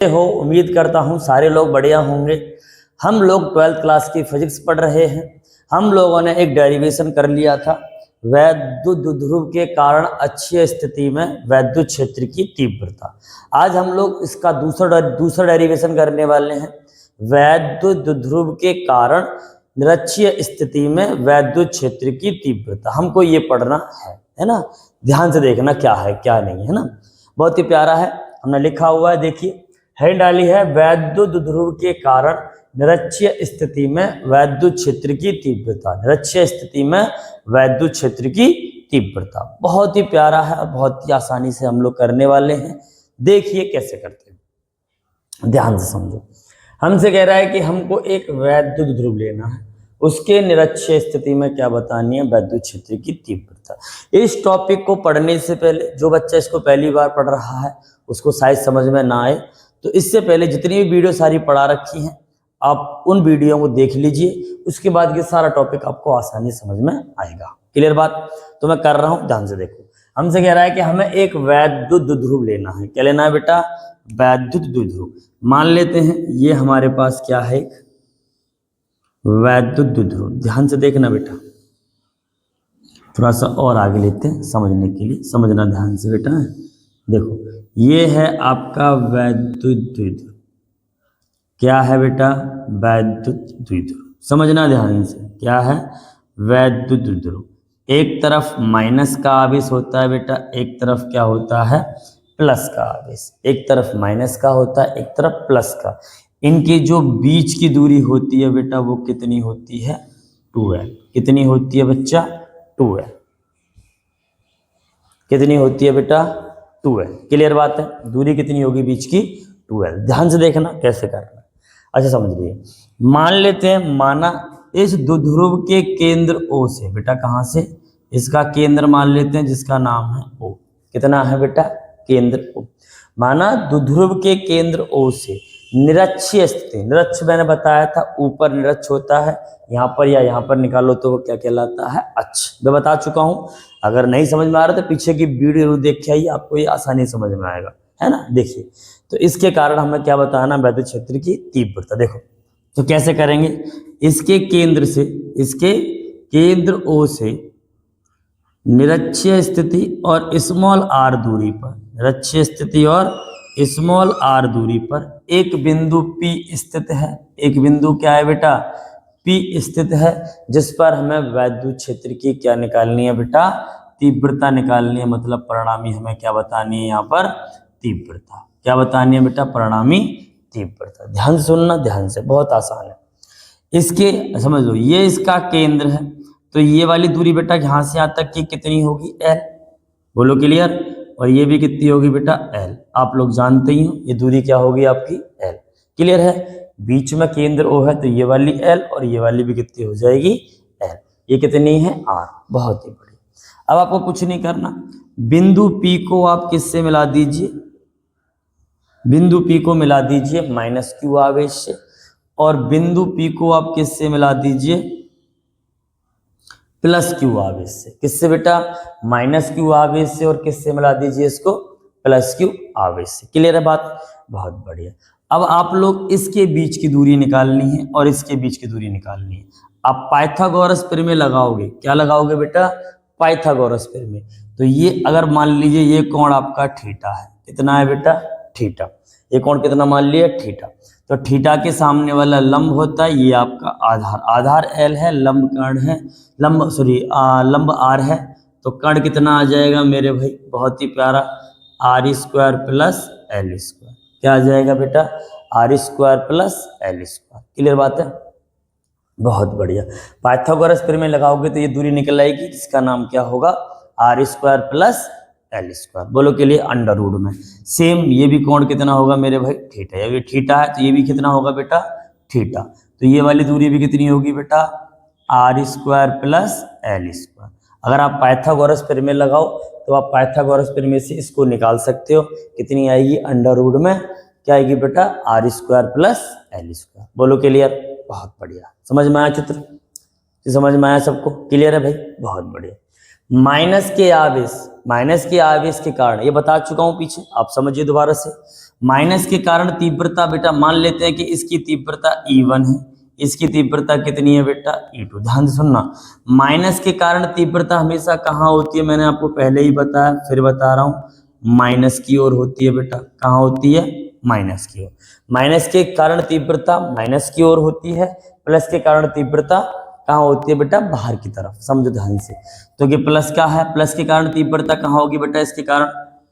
हो, उम्मीद करता हूँ सारे लोग बढ़िया होंगे। हम लोग 12th क्लास की फिजिक्स पढ़ रहे हैं। हम लोगों ने एक डेरिवेशन कर लिया था, वैद्युत द्विध्रुव के कारण अक्षीय स्थिति में वैद्युत क्षेत्र की तीव्रता। आज हम लोग इसका दूसरा डेरिवेशन करने वाले हैं, वैद्युत द्विध्रुव के कारण निरक्षीय स्थिति में वैद्युत क्षेत्र की तीव्रता। हमको ये पढ़ना है ना। ध्यान से देखना क्या है क्या नहीं है ना। बहुत ही प्यारा है, हमने लिखा हुआ है, देखिए हेड डाली है, वैद्युत द्विध्रुव के कारण निरक्षीय स्थिति में वैद्युत क्षेत्र की तीव्रता। निरक्षीय स्थिति में वैद्युत क्षेत्र की तीव्रता बहुत ही प्यारा है और बहुत ही आसानी से हम लोग करने वाले हैं। देखिए कैसे करते हैं, ध्यान से समझो। हमसे कह रहा है कि हमको एक वैद्युत द्विध्रुव लेना है, उसके निरक्षीय स्थिति में क्या बतानी है, वैद्युत क्षेत्र की तीव्रता। इस टॉपिक को पढ़ने से पहले जो बच्चा इसको पहली बार पढ़ रहा है उसको शायद समझ में ना आए, तो इससे पहले जितनी भी वीडियो सारी पढ़ा रखी हैं आप उन वीडियो को देख लीजिए, उसके बाद ये सारा टॉपिक आपको आसानी समझ में आएगा। क्लियर बात? तो मैं कर रहा हूं, ध्यान से देखो। हमसे कह रहा है कि हमें एक वैद्युत द्विध्रुव लेना है। क्या लेना है बेटा? वैद्युत द्विध्रुव। मान लेते हैं ये हमारे पास क्या है, एक वैद्युत द्विध्रुव। ध्यान से देखना बेटा, थोड़ा सा और आगे लेते हैं समझने के लिए, समझना ध्यान से बेटा। देखो ये है आपका वैद्युत द्विध्रुव। क्या है बेटा? वैद्युत द्विध्रुव। समझना ध्यान से, क्या है? वैद्युत द्विध्रुव। एक तरफ माइनस का आवेश होता है बेटा, एक तरफ क्या होता है, प्लस का आवेश। एक तरफ माइनस का होता है, एक तरफ प्लस का। इनकी जो बीच की दूरी होती है बेटा वो कितनी होती है, 2l। कितनी होती है बच्चा? 2l। कितनी होती है बेटा? 2l। क्लियर बात है? दूरी कितनी होगी बीच की? 2l। ध्यान से देखना कैसे करना। अच्छा समझिए, मान लेते हैं, माना इस द्विध्रुव के केंद्र O से, बेटा कहाँ से, इसका केंद्र मान लेते हैं जिसका नाम है O। कितना है बेटा? केंद्र O। माना द्विध्रुव के केंद्र O से निरक्षीय स्थिति, निरक्ष मैंने बताया था ऊपर निरक्ष होता है, यहाँ पर या यहाँ पर निकालो तो वो क्या कहलाता है, अक्ष। मैं बता चुका हूँ, अगर नहीं समझ में आ रहा तो पीछे की वीडियो देख के आइए, आपको ये आसानी समझ में आएगा, है ना। देखिए तो इसके कारण हमें क्या बताना, वैद्युत क्षेत्र की तीव्रता। देखो तो कैसे करेंगे, इसके केंद्र से, इसके केंद्र O से निरक्षीय स्थिति और स्मॉल r दूरी पर, निरक्षीय स्थिति और स्मॉल r दूरी पर एक बिंदु P स्थित है। एक बिंदु क्या है बेटा? P स्थित है, जिस पर हमें वैद्युत क्षेत्र की क्या निकालनी है बेटा? तीव्रता निकालनी है। मतलब परिणामी हमें क्या बतानी है यहाँ पर? तीव्रता। क्या बतानी है बेटा? परिणामी तीव्रता। ध्यान से सुनना, ध्यान से, बहुत आसान है। इसके समझ लो, ये इसका केंद्र है, तो ये वाली दूरी बेटा यहाँ से यहाँ तक की कितनी होगी, l। बोलो क्लियर? और ये भी कितनी होगी बेटा? l। आप लोग जानते ही हो ये दूरी क्या होगी आपकी, l। क्लियर है? बीच में केंद्र O है तो ये वाली l और ये वाली भी कितनी हो जाएगी, l। ये कितनी है, r। बहुत ही बढ़िया। अब आपको कुछ नहीं करना, बिंदु P को आप किससे मिला दीजिए, बिंदु P को मिला दीजिए माइनस Q आवेश से, और बिंदु P को आप किससे मिला दीजिए, प्लस Q आवेश से। किससे बेटा? माइनस Q आवेश से। और किससे मिला दीजिए इसको? प्लस Q आवेश से। क्लियर है बात? बहुत बढ़िया। अब आप लोग इसके बीच की दूरी निकालनी है और इसके बीच की दूरी निकालनी है। आप पाइथागोरस प्रमेय लगाओगे। क्या लगाओगे बेटा? पाइथागोरस प्रमेय। तो ये अगर मान लीजिए ये कोण आपका थीटा है, कितना है बेटा? थीटा। ये कोण कितना मान लिया? थीटा। तो थीटा के सामने वाला लंब होता है ये आपका आधार। आधार L है, लंब कर्ण है, लंब R है, तो कर्ण कितना आ जाएगा मेरे भाई? बहुत ही प्यारा, r² प्लस l²। क्या आ जाएगा बेटा? r² plus l²। क्लियर बात है? बहुत बढ़िया। पाइथागोरस प्रमेय लगाओगे तो ये दूरी निकल आएगी, जिसका नाम क्या होगा, r² प्लस l²। बोलो के लिए अंडर रूट में। सेम ये भी कोण कितना होगा मेरे भाई? थीटा। ये भी थीटा है तो ये भी कितना होगा बेटा? थीटा। तो ये वाली दूरी भी कितनी होगी बेटा? r² plus l²। अगर आप पाइथागोरस प्रमेय लगाओ तो आप पाइथागोरस प्रमेय से इसको निकाल सकते हो। कितनी आएगी? अंडर रूट में क्या आएगी बेटा? r² plus l²। बोलो क्लियर? बहुत बढ़िया। समझ में आया चित्र? समझ में आया सबको? क्लियर है भाई? बहुत बढ़िया। माइनस के आवेश के कारण, ये बता चुका हूं पीछे, आप समझिए दोबारा से। माइनस के कारण तीव्रता बेटा मान लेते हैं कि इसकी तीव्रता E1 है, इसकी तीव्रता कितनी है बेटा E2। ध्यान से सुनना, माइनस के कारण तीव्रता हमेशा कहाँ होती है, मैंने आपको पहले ही बताया, फिर बता रहा हूँ, माइनस की ओर होती है बेटा। कहाँ होती है, माइनस की ओर। माइनस के कारण तीव्रता माइनस की ओर होती है, प्लस के कारण तीव्रता कहाँ होती है बेटा, बाहर की तरफ। समझो ध्यान से, तो ये प्लस का है, प्लस के कारण तीव्रता कहाँ होगी बेटा, इसके कारण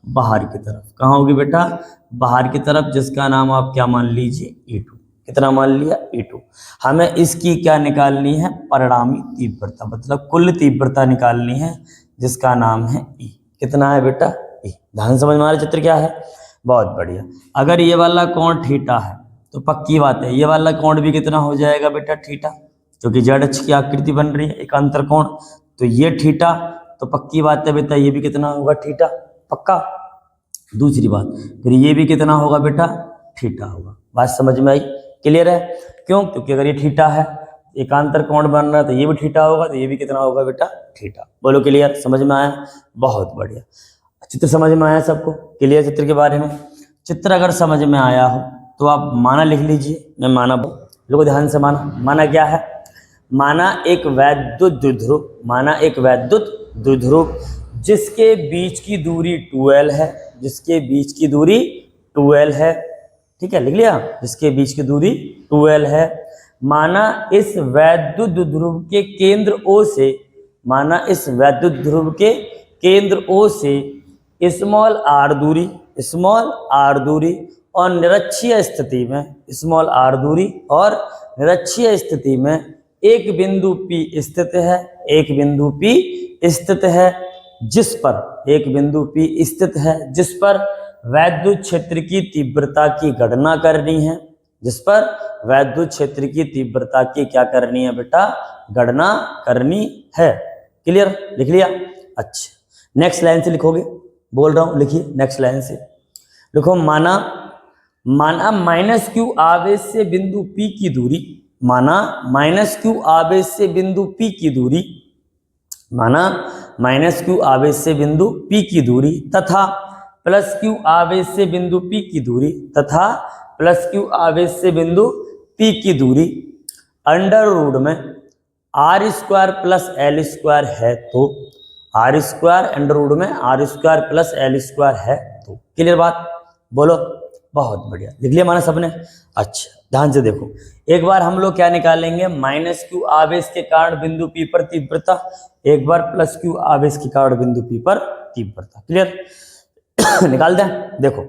बाहर की तरफ। कहाँ होगी बेटा, बाहर की तरफ, जिसका नाम आप क्या मान लीजिए, E2। कितना मान लिया, E2। हमें इसकी क्या निकालनी है, परिणामी तीव्रता, मतलब कुल तीव्रता निकालनी है, जिसका नाम है E। कितना है बेटा, E। ध्यान समझ में आ रहा चित्र क्या है, बहुत बढ़िया। अगर ये वाला कोण थीटा है तो पक्की बात है ये वाला कोण भी कितना हो जाएगा बेटा, थीटा, क्योंकि जेड अक्ष की आकृति बन रही है एक अंतर कोण, तो ये थीटा, तो पक्की बात है बेटा ये भी कितना होगा, थीटा, पक्का। दूसरी बात, फिर ये भी कितना होगा बेटा, थीटा होगा। बात समझ में आई, क्लियर है? क्यों, क्योंकि अगर ये थीटा है, एकांतर कोण बन रहा है, तो ये भी थीटा होगा, तो ये भी कितना होगा बेटा, थीटा। बोलो क्लियर, समझ में आया, बहुत बढ़िया। चित्र समझ में आया सबको, क्लियर चित्र के बारे में? चित्र अगर समझ में आया हो तो आप माना लिख लीजिए, मैं माना लोगों ध्यान से। माना क्या है, माना एक वैद्युत द्विध्रुव, माना एक वैद्युत द्विध्रुव जिसके बीच की दूरी 2l है, जिसके बीच की दूरी 2l है, ठीक है, लिख लिया, जिसके बीच की दूरी 2l है। माना इस वैद्युत द्विध्रुव के केंद्र O से, माना इस वैद्युत ध्रुव के केंद्र O से स्मॉल r दूरी, स्मॉल r दूरी और निरक्षीय स्थिति में, स्मॉल r दूरी और निरक्षीय स्थिति में एक बिंदु P स्थित है, एक बिंदु P स्थित है, जिस पर, एक बिंदु P स्थित है जिस पर वैद्युत क्षेत्र की तीव्रता की गणना करनी है, जिस पर वैद्युत क्षेत्र की तीव्रता की क्या करनी है बेटा, गणना करनी है। क्लियर, लिख लिया? अच्छा, नेक्स्ट लाइन से लिखोगे, बोल रहा हूं, लिखिए नेक्स्ट लाइन से लिखो। माना माइनस क्यू आवेश से बिंदु P की दूरी, माना माइनस क्यू आवेश से बिंदु P की दूरी, माना माइनस क्यू आवेश से बिंदु P की दूरी तथा प्लस क्यू आवेश से बिंदु P की दूरी, तथा प्लस क्यू आवेश से बिंदु P की दूरी अंडर रूट में r square plus L square है, तो r स्क्वायर अंडर रूट में r square plus L square है, तो क्लियर बात, बोलो, बहुत बढ़िया, लिख लिया माना सबने? अच्छा, ध्यान से देखो, एक बार हम लोग क्या निकालेंगे, माइनस क्यू आवेश के कारण बिंदु P पर तीव्रता, एक बार प्लस क्यू आवेश के कारण बिंदु P पर तीव्रता। क्लियर? निकाल दें, देखो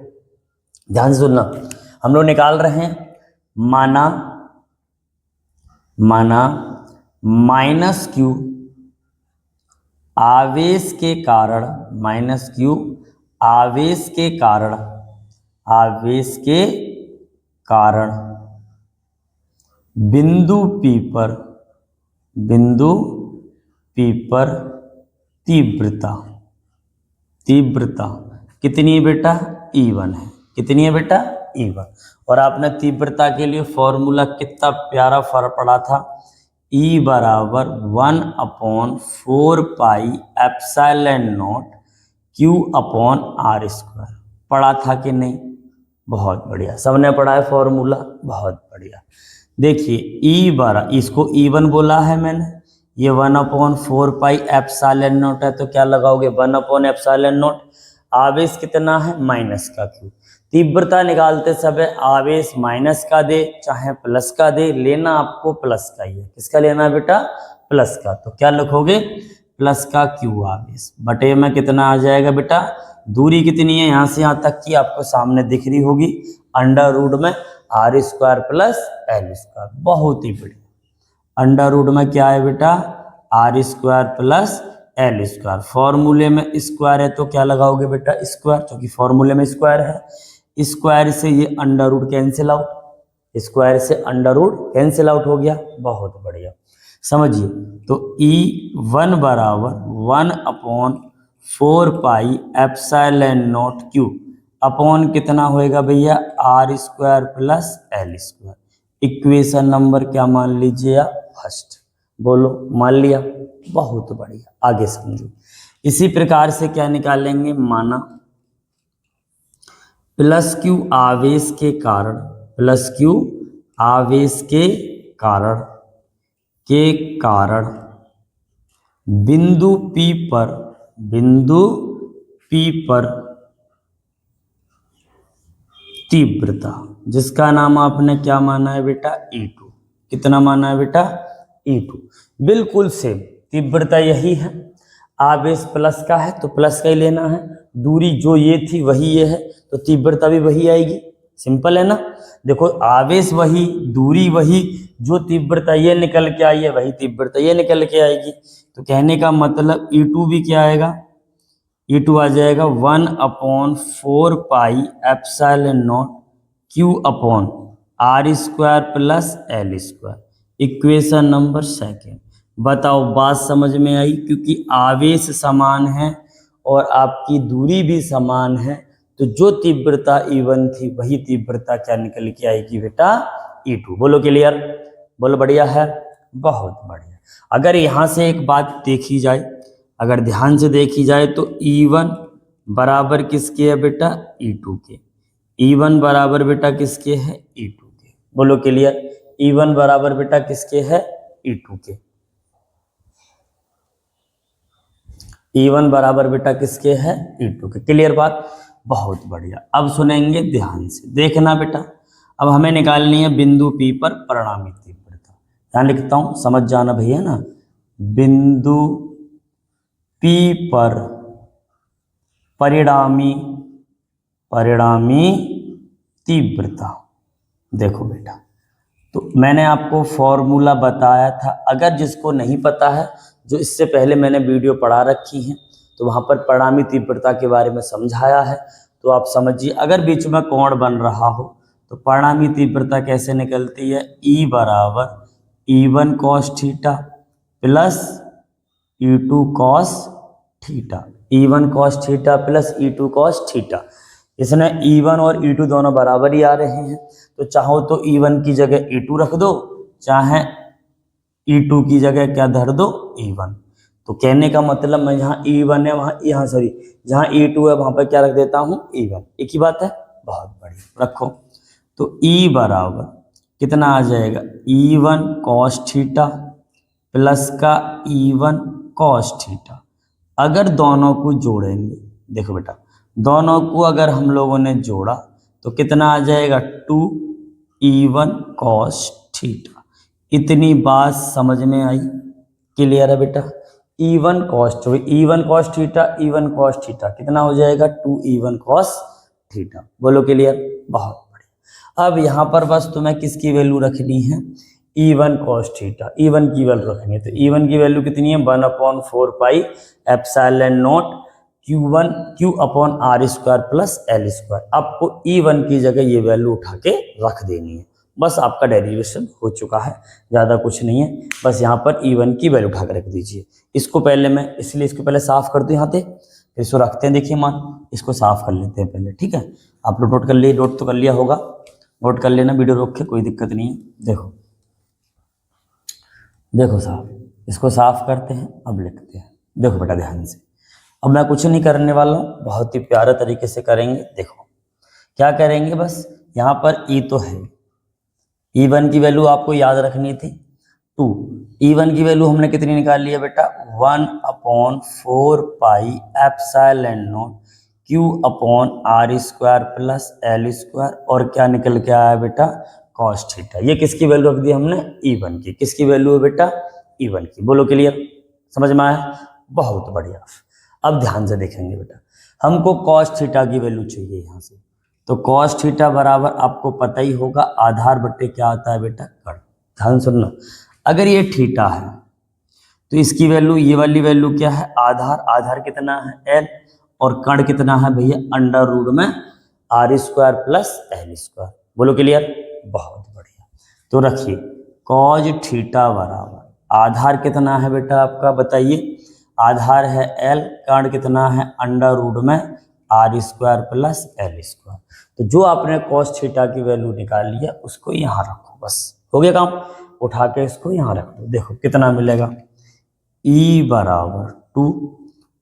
ध्यान से सुनना, हम लोग निकाल रहे हैं। माना माइनस क्यू आवेश के कारण, माइनस क्यू आवेश के कारण, आवेश के कारण बिंदु P पर, बिंदु P पर तीव्रता, तीव्रता कितनी है बेटा, E1 है। कितनी है बेटा, E1। और आपने तीव्रता के लिए फॉर्मूला कितना प्यारा फर्क पड़ा था, E बराबर 1/4 pi epsilon not Q upon R square. पढ़ा था कि नहीं? बहुत बढ़िया, सबने पढ़ा है फॉर्मूला, बहुत बढ़िया। देखिए E बराबर, इसको E1 बोला है मैंने, ये 1/4 पाई एप्सिलॉन नॉट है, तो क्या लगाओगे, 1/एप्सिलॉन नॉट। आवेश कितना है, माइनस का Q। तीव्रता निकालते समय आवेश माइनस का दे चाहे प्लस का दे, लेना आपको प्लस का ही है। किसका लेना है बेटा, प्लस का। तो क्या लिखोगे, प्लस का Q आवेश बटे में कितना आ जाएगा बेटा, दूरी कितनी है यहाँ से यहाँ तक की आपको सामने दिख रही होगी, अंडर रूट में R square plus L square. बहुत ही बढ़िया, अंडर रूट में क्या है बेटा, R square plus L square. फॉर्मूले में स्क्वायर है तो क्या लगाओगे बेटा, स्क्वायर, क्योंकि फॉर्मूले में स्क्वायर है। स्क्वायर से ये under root cancel out, square से अंडर रूट कैंसिल आउट हो गया। बहुत बढ़िया, समझिए। तो E1 बराबर 1/4 pi epsilon not Q upon कितना होएगा भैया, R square plus L square. Equation number क्या मान लीजिए आप, फर्स्ट। बोलो, मान लिया? बहुत बढ़िया, आगे समझो। इसी प्रकार से क्या निकालेंगे, माना प्लस क्यू आवेश के कारण, प्लस क्यू आवेश के कारण बिंदु P पर, बिंदु P पर तीव्रता, जिसका नाम आपने क्या माना है बेटा, E2। कितना माना है बेटा, E2। बिल्कुल सेम तीव्रता यही है, आवेश प्लस का है तो प्लस का ही लेना है, दूरी जो ये थी वही ये है तो तीव्रता भी वही आएगी। सिंपल है ना। देखो आवेश वही, दूरी वही, जो तीव्रता ये निकल के आई है वही तीव्रता ये निकल के आएगी। तो कहने का मतलब E2 भी क्या आएगा, E2 आ जाएगा 1/4 pi epsilon not Q upon R square plus L square. Equation number second. बताओ बात समझ में आई, क्योंकि आवेश समान है और आपकी दूरी भी समान है, तो जो तीव्रता E1 थी वही तीव्रता क्या निकल के आएगी बेटा, E2। बोलो क्लियर, बोलो बढ़िया है, बहुत बढ़िया। अगर यहाँ से एक बात देखी जाए, अगर ध्यान से देखी जाए तो E1 बराबर किसके है बेटा, E2 के। E1 बराबर बेटा किसके है, E2 के। बोलो क्लियर, E1 बराबर बेटा किसके है, E2 के। E1 बराबर बेटा किसके है, E2 के। क्लियर बात, बहुत बढ़िया। अब सुनेंगे ध्यान से, देखना बेटा। अब हमें निकालनी है बिंदु P पर परिणामी तीव्रता। यहाँ लिखता हूं, समझ जाना भैया ना। बिंदु P पर परिणामी तीव्रता। देखो बेटा, तो मैंने आपको फॉर्मूला बताया था, अगर जिसको नहीं पता है, जो इससे पहले मैंने वीडियो पढ़ा रखी है तो वहाँ पर परिणामी तीव्रता के बारे में समझाया है, तो आप समझिए। अगर बीच में कोण बन रहा हो तो परिणामी तीव्रता कैसे निकलती है, E बराबर E1 cos theta plus E2 cos theta. E1 cos theta plus E2 cos theta. इसमें E1 और E2 दोनों बराबर ही आ रहे हैं, तो चाहो तो E1 की जगह E2 रख दो, चाहे E2 की जगह क्या धर दो, E1। तो कहने का मतलब मैं जहाँ E1 है वहाँ, यहाँ सॉरी, जहाँ E2 है वहाँ पर क्या रख देता हूँ, E1। एक ही बात है, बहुत बढ़िया, रखो। तो E बराबर कितना आ जाएगा, E1 cos थीटा प्लस का E1 cos थीटा। अगर दोनों को जोड़ेंगे, देखो बेटा, दोनों को अगर हम लोगों ने जोड़ा तो कितना आ जाएगा, 2E1 cos थीटा। इतनी बात समझ में आई, क्लियर है बेटा। E1 cos theta, E1 cos theta कितना हो जाएगा, 2E1 cos थीटा। बोलो क्लियर, बहुत बढ़िया। अब यहाँ पर बस तुम्हें किसकी वैल्यू रखनी है, E1 cos थीटा, E1 की वैल्यू रखनी है। तो E1 की वैल्यू कितनी है, 1/4 pi epsilon not Q upon R square plus L square. आपको E1 की जगह ये वैल्यू उठा के रख देनी है, बस आपका डेरिवेशन हो चुका है, ज़्यादा कुछ नहीं है। बस यहाँ पर E1 की वैल्यू उठा के रख दीजिए। इसको पहले मैं, इसलिए इसको पहले साफ कर दूँ यहाँ पे, फिर इसको रखते हैं। देखिए मान, इसको साफ कर लेते हैं पहले, ठीक है। आप लोग नोट कर लिए, नोट तो कर लिया होगा, नोट कर लेना, वीडियो रोक के, कोई दिक्कत नहीं है। देखो देखो साहब, इसको साफ करते हैं, अब लिखते हैं। देखो बेटा ध्यान से, अब मैं कुछ नहीं करने वाला हूँ, बहुत ही प्यारे तरीके से करेंगे। देखो क्या करेंगे, बस यहाँ पर E तो है, E1 की वैल्यू आपको याद रखनी थी 2। E1 की वैल्यू हमने कितनी निकाल ली है बेटा, 1/4 pi epsilon not Q upon R square plus L square, और क्या निकल के आया बेटा, cos थीटा। ये किसकी वैल्यू रख दी हमने, E1 की। किसकी वैल्यू है बेटा, E1 की। बोलो क्लियर, समझ में आया, बहुत बढ़िया। अब ध्यान से देखेंगे बेटा, हमको cos थीटा की वैल्यू चाहिए यहाँ से, तो cos थीटा बराबर आपको पता ही होगा, आधार बट्टे क्या आता है बेटा, कर्ण। ध्यान सुनना, अगर ये थीटा है तो इसकी वैल्यू, ये वाली वैल्यू क्या है, आधार। आधार कितना है, L, और कर्ण कितना है भैया, अंडर रूट में R square plus L square. बोलो क्लियर, बहुत बढ़िया। तो रखिए cos थीटा बराबर, आधार कितना है बेटा आपका, बताइए, आधार है L, कर्ण कितना है, अंडर रूट में R square plus L square. तो जो आपने cos थीटा की वैल्यू निकाल लिया उसको यहाँ रखो, बस हो गया काम। उठा के इसको यहाँ रख दो, देखो कितना मिलेगा, E बराबर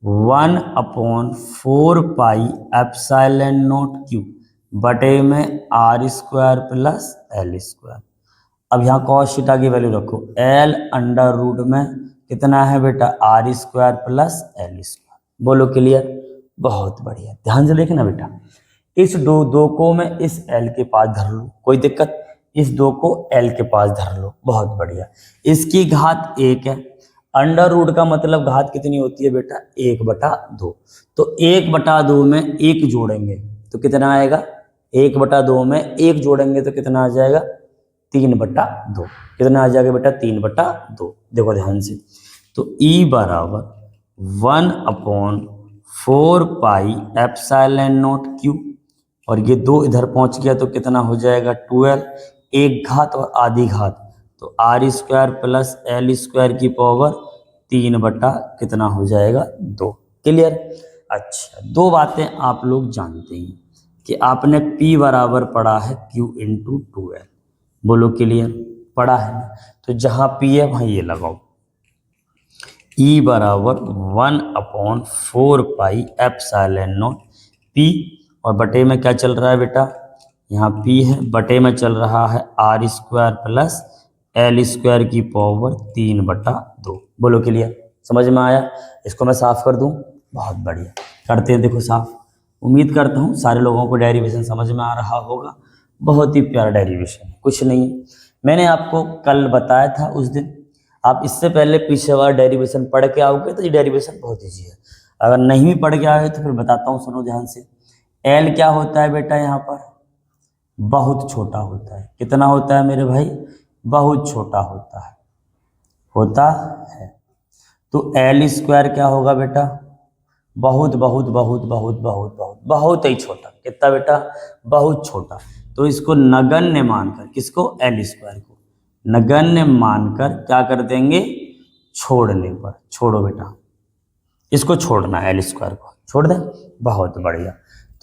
1/4 पाई एप्सिलॉन नॉट Q। बटे में R square plus L square. अब यहाँ कॉस थीटा की वैल्यू रखो, एल अंडर रूट में कितना है बेटा, R square plus L square. बोलो क्लियर, बहुत बढ़िया। ध्यान से देखना बेटा, इस दो को मैं इस एल के पास धर लूँ, कोई दिक्कत, इस दो को एल के पास धर लो, बहुत बढ़िया। इसकी घात 1 है, अंडर रूट का मतलब घात कितनी होती है बेटा, 1/2। तो 1/2 में 1 जोड़ेंगे तो कितना आएगा, 1/2 में 1 जोड़ेंगे तो कितना आ जाएगा, 3/2। कितना आ जाएगा बेटा, 3/2। देखो ध्यान से, तो ई बराबर 1/4 पाई एप्सिलॉन नॉट क्यू, और ये 2 इधर पहुंच गया तो कितना हो जाएगा 12, एक घात और आधी घात, तो R square plus L square की पावर 3 कितना हो जाएगा 2। क्लियर। अच्छा, 2 बातें आप लोग जानते हैं कि आपने P बराबर पढ़ा है Q इंटू 2L। बोलो क्लियर, पढ़ा है ना, तो जहां P है वहां ये लगाओ, E बराबर 1/4 पाई एप्सिलॉन नॉट P, और बटे में क्या चल रहा है बेटा, यहाँ P है, बटे में चल रहा है R square plus L square की पावर 3/2। बोलो क्लियर, समझ में आया। इसको मैं साफ कर दूं, बहुत बढ़िया, करते हैं देखो साफ। उम्मीद करता हूँ सारे लोगों को डेरिवेशन समझ में आ रहा होगा। बहुत ही प्यारा डेरिवेशन, कुछ नहीं है, मैंने आपको कल बताया था उस दिन। आप इससे पहले पीछे वाला डेरिवेशन पढ़ के आओगे तो ये डेरिवेशन बहुत ईजी है। अगर नहीं भी पढ़ के आए तो फिर बताता हूँ, सुनो ध्यान से। एल क्या होता है बेटा, यहाँ पर बहुत छोटा होता है। कितना होता है मेरे भाई, बहुत छोटा होता है। तो एल स्क्वायर क्या होगा बेटा, बहुत बहुत बहुत बहुत बहुत बहुत बहुत ही छोटा। कितना बेटा, बहुत छोटा। तो इसको नगण्य मानकर, किसको, एल स्क्वायर को नगण्य मानकर क्या कर देंगे, छोड़ने पर, छोड़ो बेटा, इसको छोड़ना, एल स्क्वायर को छोड़ दें, बहुत बढ़िया।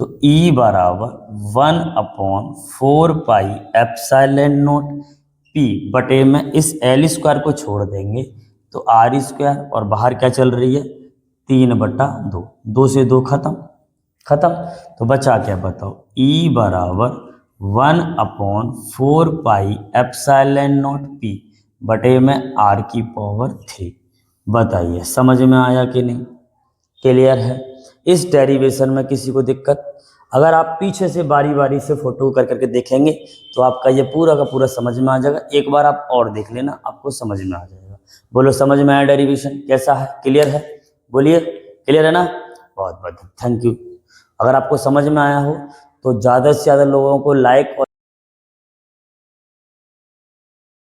तो E बराबर 1/4 पाई एप्सिलॉन नॉट P, बटे में इस एल स्क्वायर को छोड़ देंगे तो आर स्क्वायर, और बाहर क्या चल रही है 3/2, 2 से 2 खत्म, तो बचा क्या बताओ, E बराबर 1/4 पाई एप्सिलॉन नॉट P, बटे में R की पावर 3। बताइए समझ में आया कि नहीं, क्लियर है। इस डेरिवेशन में किसी को दिक्कत, अगर आप पीछे से बारी बारी से फोटो कर करके देखेंगे तो आपका ये पूरा का पूरा समझ में आ जाएगा। एक बार आप और देख लेना, आपको समझ में आ जाएगा। बोलो समझ में आया डेरिवेशन, कैसा है, क्लियर है, बोलिए क्लियर है ना, बहुत बहुत थैंक यू। अगर आपको समझ में आया हो तो ज़्यादा से ज़्यादा लोगों को लाइक और